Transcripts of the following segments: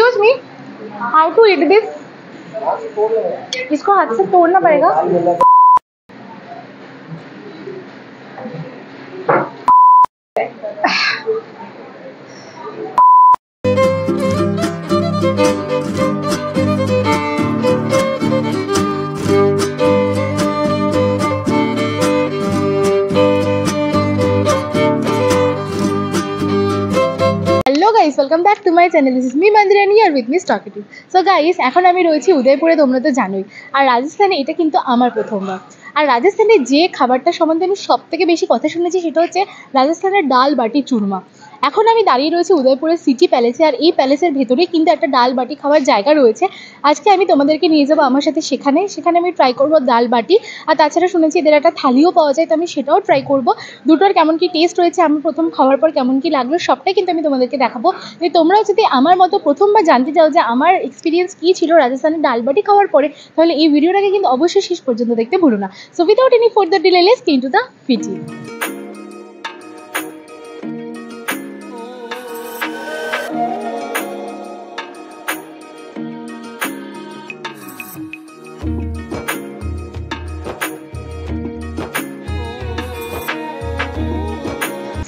Excuse me, how to eat this? इसको हाथ से तोड़ना पड़ेगा। Guys welcome back to my channel. This is me Mandirani আর উইথ মি স্টকিটিভ। সো গাইস এখন আমি রয়েছি উদয়পুরে, তোমরা তো জানোই। আর রাজস্থানে এটা কিন্তু আমার প্রথমবার। আর রাজস্থানে যে খাবারটা সম্বন্ধে আমি সব থেকে বেশি কথা শুনেছি সেটা হচ্ছে রাজস্থানের ডাল বাটি চুরমা। এখন আমি দাঁড়িয়ে রয়েছি উদয়পুরের সিটি প্যালেসে, আর এই প্যালেসের ভেতরেই কিন্তু একটা ডাল বাটি খাওয়ার জায়গা রয়েছে। আজকে আমি তোমাদেরকে নিয়ে যাবো আমার সাথে সেখানে আমি ট্রাই করবো ডাল বাটি। আর তাছাড়া শুনেছি এদের একটা থালিও পাওয়া যায়, তো আমি সেটাও ট্রাই করবো। দুটোর কেমন কি টেস্ট রয়েছে, আমি প্রথম খাওয়ার পর কেমন কি লাগলো সবটাই কিন্তু আমি তোমাদেরকে দেখাবো। যে তোমরাও যদি আমার মতো প্রথমবার জানতে চাও যে আমার এক্সপিরিয়েন্স কী ছিল রাজস্থানের ডাল বাটি খাওয়ার পরে, তাহলে এই ভিডিওটাকে কিন্তু অবশ্যই শেষ পর্যন্ত দেখতে ভুলো না। So without any further delay let's get into the video.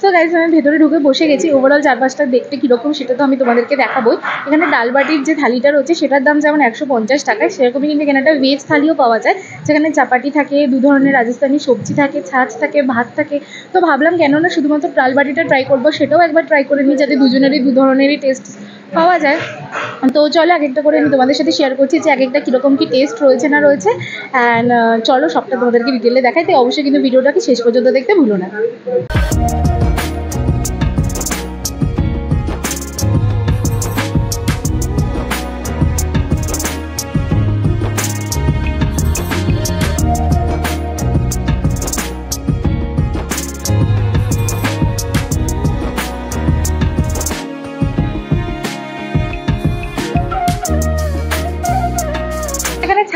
So guys আমি ভেতরে ঢুকে বসে গেছি। ওভারঅল চারপাশটা দেখতে কীরকম সেটা তো আমি তোমাদেরকে দেখাবোই। এখানে ডাল বাটির যে থালিটা রয়েছে সেটার দাম যেমন 150 টাকা, সেরকমই কিন্তু এখানে একটা ভেজ থালিও পাওয়া যায়, যেখানে চাপাটি থাকে, দু ধরনের রাজস্থানি সবজি থাকে, ছাঁচ থাকে, ভাত থাকে। তো ভাবলাম কেন না শুধুমাত্র ডাল বাটিটা ট্রাই করবো, সেটাও একবার ট্রাই করে নিই, যাতে দুজনেরই দু ধরনেরই টেস্ট পাওয়া যায়। তো চলো এক একটা করে আমি তোমাদের সাথে শেয়ার করছি যে এক একটা কীরকম কী টেস্ট রয়েছে না রয়েছে। অ্যান্ড চলো সবটা তোমাদেরকে ডিটেলে দেখাই, তো অবশ্যই কিন্তু ভিডিওটাকে শেষ পর্যন্ত দেখতে ভুলো না।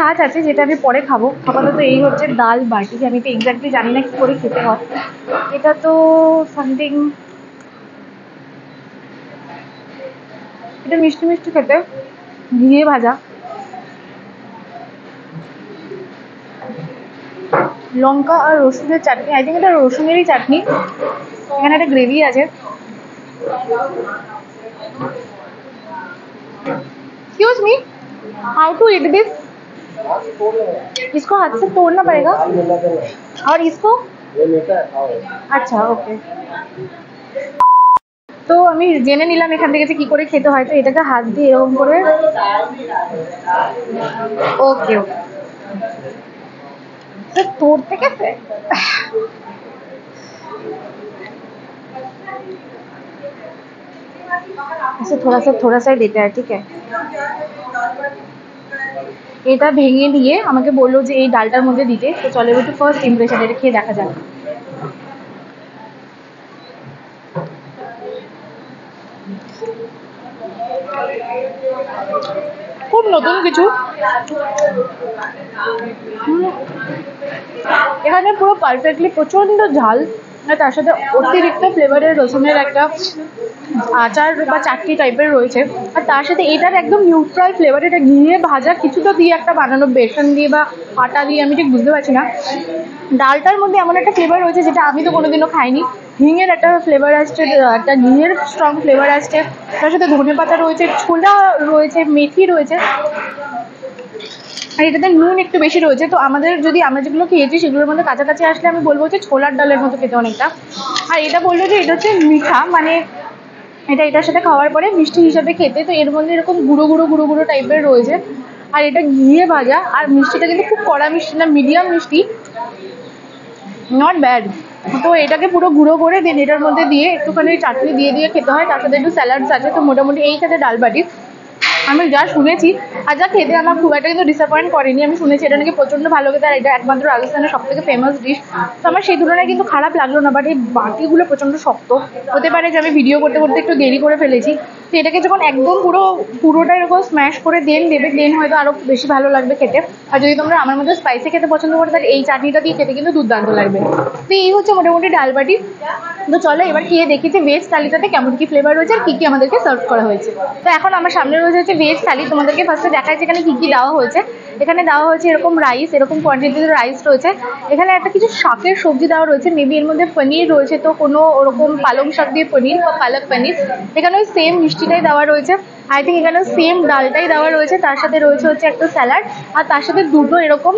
ছাঁচ আছে যেটা আমি পরে খাবো। আপাতত এই হচ্ছে ডাল বাটি, আমি তো এক্স্যাক্টলি জানি না কি করে খেতে হয়। এটা তো সামথিং, এটা মিষ্টি মিষ্টি খেতে, ঘিয়ে ভাজা, লঙ্কা আর রসুনের চাটনি। আই থিঙ্ক এটা রসুনেরই চাটনি। এখানে একটা গ্রেভি আছে। Excuse me, how to eat this? इसको हाथ से तोड़ना पड़ेगा और इसको अच्छा ओके। তো আমি জেনে নিলাম এখান থেকে যে কি করে খেতে হয়। তো এটাকে হাত দিয়ে এরকম করে ওকে ওকে तो तोड़ते कैसे? ऐसे थोड़ा सा ही देता है, ठीक है। এটা ভেঙে দিয়ে আমাকে বললো যে এই ডালটার মধ্যে দিতে। তো চলো একটু ফার্স্ট ইমপ্রেশন এটা খেয়ে দেখা যাক। খুব নতুন কিছু, এখানে পুরো পারফেক্টলি প্রচণ্ড ঝাল, তার সাথে অতিরিক্ত ফ্লেভারের রসুনের একটা আচার বা চাটনি টাইপের রয়েছে। আর তার সাথে এটার একদম নিউট্রাল ফ্লেভার, এটা ঘিয়ে ভাজা কিছু তো দিয়ে একটা বানানো, বেসন দিয়ে বা আটা দিয়ে, আমি ঠিক বুঝতে পারছি না। ডালটার মধ্যে এমন একটা ফ্লেভার রয়েছে যেটা আমি তো কোনোদিনও খাইনি। হিঙের একটা ফ্লেভার আসছে, একটা ঘিয়ের স্ট্রং ফ্লেভার আসছে, তার সাথে ধনে পাতা রয়েছে, ছোলা রয়েছে, মেথি রয়েছে, আর এটাতে নুন একটু বেশি রয়েছে। তো আমরা যেগুলো খেয়েছি সেগুলোর মধ্যে কাছাকাছি আসলে আমি বলবো যে ছোলার ডালের মতো খেতে অনেকটা। আর এটা বললো যে এটা হচ্ছে মিঠা, মানে এটার সাথে খাওয়ার পরে মিষ্টি হিসাবে খেতে। তো এর মধ্যে এরকম গুঁড়ো গুঁড়ো টাইপের রয়েছে, আর এটা ঘিয়ে ভাজা। আর মিষ্টিটা কিন্তু খুব কড়া মিষ্টি না, মিডিয়াম মিষ্টি, নট ব্যাড। তো এটাকে পুরো গুঁড়ো করে দেন এটার মধ্যে দিয়ে একটুখানি চাটনি দিয়ে খেতে হয়, তার সাথে একটু স্যালাডস আছে। তো মোটামুটি এই খেতে ডাল বাটি আমি যা শুনেছি আর যা খেতে আমার খুব একটা কিন্তু ডিসঅ্যাপয়েন্ট করেনি। আমি শুনেছি এটা নাকি প্রচণ্ড ভালো খেতে, আর এটা একমাত্র রাজস্থানের সব থেকে ফেমাস ডিশ। তো আমার সেই তুলনায় কিন্তু খারাপ লাগলো না, বাট এই বাটিগুলো প্রচণ্ড শক্ত। হতে পারে যে আমি ভিডিও করতে করতে একটু দেরি করে ফেলেছি, তো এটাকে যখন একদম পুরোটা এরকম স্ম্যাশ করে দেবে, দেন হয়তো আরও বেশি ভালো লাগবে খেতে। আর যদি তোমরা আমার মধ্যে স্পাইসি খেতে পছন্দ করো তাহলে এই চাটনিটা দিয়ে খেতে কিন্তু দুর্দান্ত লাগবে। তো এই হচ্ছে মোটামুটি ডাল বাটি। তো চলো এবার খেয়ে দেখি যে ভেজ থালিটাতে কেমন কি ফ্লেভার রয়েছে আর কী কী আমাদেরকে সার্ভ করা হয়েছে। তো এখন আমার সামনে রয়েছে হচ্ছে ভেজ থালি। তোমাদেরকে ফার্স্টে দেখাচ্ছি এখানে কী কী দেওয়া হয়েছে। এখানে দেওয়া হয়েছে এরকম রাইস, এরকম কোয়ান্টিটিতে রাইস রয়েছে। এখানে একটা কিছু শাকের সবজি দেওয়া রয়েছে, মেবি এর মধ্যে পনির রয়েছে, তো কোনো ওরকম পালং শাক দিয়ে পনির বা পালক পনির। এখানে ওই সেম মিষ্টিটাই দেওয়া রয়েছে। আই থিঙ্ক এখানেও সেম ডালটাই দেওয়া রয়েছে, তার সাথে রয়েছে হচ্ছে একটা স্যালাড, আর তার সাথে দুটো এরকম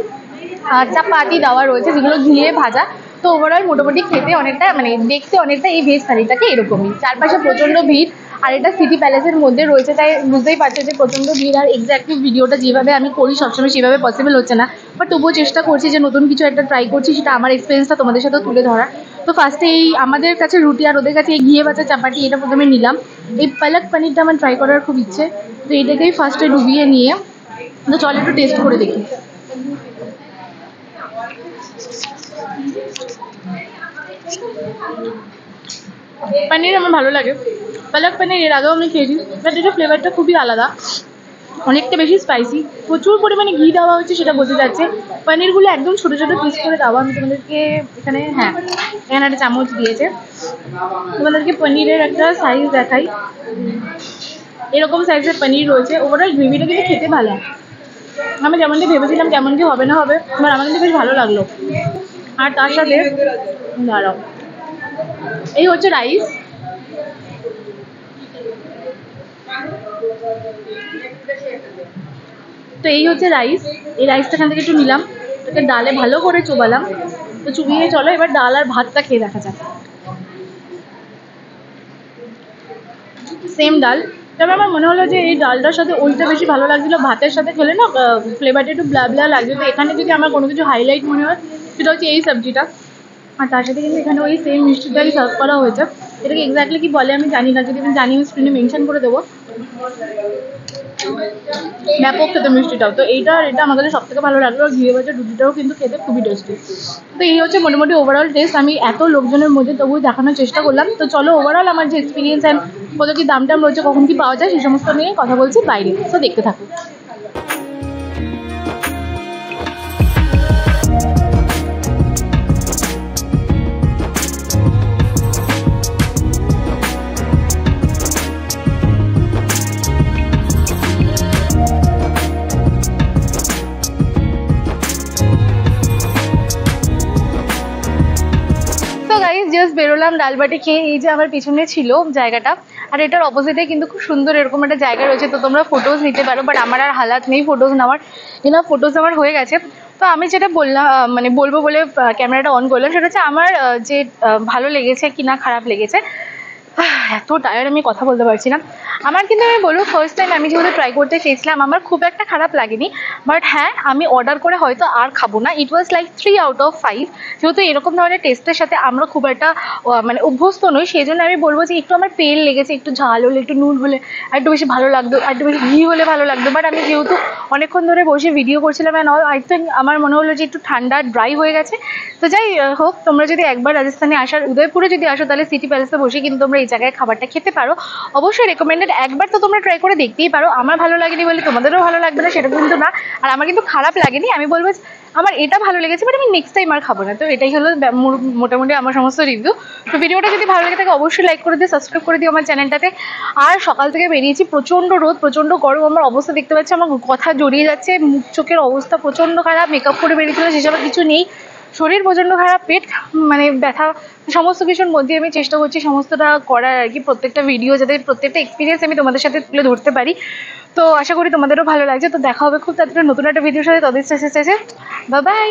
চাপাতি দেওয়া রয়েছে যেগুলো ঘিয়ে ভাজা। তো ওভারঅল মোটামুটি খেতে অনেকটা মানে দেখতে অনেকটা এই ভেজ থালিটাকে এরকমই। চারপাশে প্রচণ্ড ভিড়, আর এটা সিটি প্যালেসের মধ্যে রয়েছে, তাই বুঝতেই পারছো যে প্রচণ্ড ভিড়। আর এক্স্যাক্টলি ভিডিওটা যেভাবে আমি করি সবসময় সেভাবে পসিবল হচ্ছে না, বাট তবুও চেষ্টা করছি যে নতুন কিছু একটা ট্রাই করছি, সেটা আমার এক্সপিরিয়েন্সটা তোমাদের সাথেও তুলে ধরা। তো ফার্স্টে এই আমাদের কাছে রুটি আর ওদের কাছে এই ঘিয়ে ভাজা চাপাটি, এটা প্রথমে নিলাম। এই পালক পনিরটা আমার ট্রাই করার খুব ইচ্ছে, তো এটাকেই ফার্স্টে ডুবিয়ে নিয়ে তো চল একটু টেস্ট করে দেখি। পনির আমার ভালো লাগে, পালক পনির এর আগেও আমি খেয়েছি, বাট এটা ফ্লেভারটা খুবই আলাদা, অনেকটা বেশি স্পাইসি, প্রচুর পরিমাণে ঘি দেওয়া হচ্ছে সেটা বোঝা যাচ্ছে। পনিরগুলো একদম ছোটো ছোটো পিস করে দেওয়া। আমি তোমাদেরকে এখানে এখানে একটা চামচ দিয়েছে, তোমাদেরকে পনিরের একটা সাইজ দেখাই। এরকম সাইজের পনির রয়েছে। ওভারঅল গ্রেভিটা কিন্তু খেতে ভালো, আমি যেমনটি ভেবেছিলাম কেমন কি হবে না হবে, এবার আমার কিন্তু বেশ ভালো লাগলো। আর তার সাথে দাঁড়াও, এই হচ্ছে রাইস। তো এই হচ্ছে রাইস, এই রাইসটা এখান থেকে একটু নিলাম, ওকে ডালে ভালো করে চুবালাম। তো চুবিয়ে চলো এবার ডাল আর ভাতটা খেয়ে দেখা যাক। সেম ডাল, তবে আমার মনে হলো যে এই ডালটার সাথে ওইটা বেশি ভালো লাগছিলো, ভাতের সাথে খেলে না ফ্লেভারটা একটু ব্লা ব্লা লাগছে। তো এখানে যদি আমার কোনো কিছু হাইলাইট মনে হয় সেটা হচ্ছে এই সবজিটা, আর তার সাথে কিন্তু এখানে ওই সেম মিষ্টিটাই সার্ভ করা হয়েছে। এটাকে এক্স্যাক্টলি কি বলে আমি জানি না, যদি আমি জানি আমি স্ক্রিনে মেনশন করে দেবো। ব্যাপক খেতে মিষ্টিটাও, তো এইটা আর এটা আমার কাছে সব থেকে ভালো লাগলো। আর ঘিয়ে ভাজা রুটিটাও কিন্তু খেতে খুবই টেস্টি। তো এই হচ্ছে মোটামুটি ওভারঅল টেস্ট। আমি এত লোকজনের মধ্যে তবুও দেখানোর চেষ্টা করলাম। তো চলো ওভারঅল আমার যে এক্সপিরিয়েন্স অ্যান্ড কত কি দাম টাম রয়েছে, কখন কি পাওয়া যায়, সেই সমস্ত নিয়ে কথা বলছি বাইরে। তো দেখতে থাকো। জাস্ট বেরোলাম ডালবাটি খেয়ে। এই যে আমার পিছনে ছিল জায়গাটা, আর এটার অপোজিটে কিন্তু খুব সুন্দর এরকম একটা জায়গা রয়েছে, তো তোমরা ফটোজ নিতে পারো। বাট আমার আর হালাত নেই ফটোজ নেওয়ার, ফটোজ আমার হয়ে গেছে। তো আমি যেটা বললাম মানে বলবো বলে ক্যামেরাটা অন করলাম, সেটা হচ্ছে আমার যে ভালো লেগেছে কি না খারাপ লেগেছে। এত টায়ার্ড, আমি কথা বলতে পারছি না। আমার কিন্তু আমি বলবো ফার্স্ট টাইম আমি যেহেতু ট্রাই করতে চেয়েছিলাম, আমার খুব একটা খারাপ লাগেনি। বাট হ্যাঁ, আমি অর্ডার করে হয়তো আর খাবো না। ইট ওয়াজ লাইক 3 out of 5। যেহেতু এরকম ধরনের টেস্টের সাথে আমরা খুব একটা মানে অভ্যস্ত নই, সেই জন্য আমি বলবো যে একটু আমার তেল লেগেছে, একটু ঝাল হলে, একটু নুন হলে আর একটু বেশি ভালো লাগতো, আর একটু বেশি ঘি হলে ভালো লাগতো। বাট আমি যেহেতু অনেকক্ষণ ধরে বসে ভিডিও করছিলাম অ্যান্ড অল, আই থিঙ্ক আমার মনে হলো যে একটু ঠান্ডা ড্রাই হয়ে গেছে। তো যাই হোক, তোমরা যদি একবার রাজস্থানে আসার, উদয়পুরে যদি আসো, তাহলে সিটি প্যালেসে বসে কিন্তু তোমরা এই জায়গায় খাবারটা খেতে পারো। অবশ্যই রেকমেন্ডেড, একবার তো তোমরা ট্রাই করে দেখতেই পারো। আমার ভালো লাগেনি বলে তোমাদেরও ভালো লাগবে না সেটা কিন্তু না, আর আমার কিন্তু খারাপ লাগেনি। আমি বলবো আমার এটা ভালো লেগেছে, বাট আমি নেক্সট টাইম আর খাবো না। তো এটাই হলো মোটামুটি আমার সমস্ত রিভিউ। তো ভিডিওটা যদি ভালো লাগে থাকে অবশ্যই লাইক করে দিও, সাবস্ক্রাইব করে দিও আমার চ্যানেলটাতে। আর সকাল থেকে বেরিয়েছি, প্রচণ্ড রোদ, প্রচণ্ড গরম, আমার অবস্থা দেখতে পাচ্ছি, আমার কথা জড়িয়ে যাচ্ছে, মুখ চোখের অবস্থা প্রচণ্ড খারাপ। মেকআপ করে বেরিয়েছিল সেসব কিছু নেই, শরীর প্রচণ্ড খারাপ, পেট মানে ব্যথা, সমস্ত কিছুর মধ্যে আমি চেষ্টা করছি সমস্তটা করার আর কি। প্রত্যেকটা ভিডিও যাতে, প্রত্যেকটা এক্সপিরিয়েন্স আমি তোমাদের সাথে তুলে ধরতে পারি। তো আশা করি তোমাদেরও ভালো লাগছে। তো দেখা হবে খুব তাড়াতাড়ি নতুন একটা ভিডিওর সাথে, তাদের শেষে বাই বাই।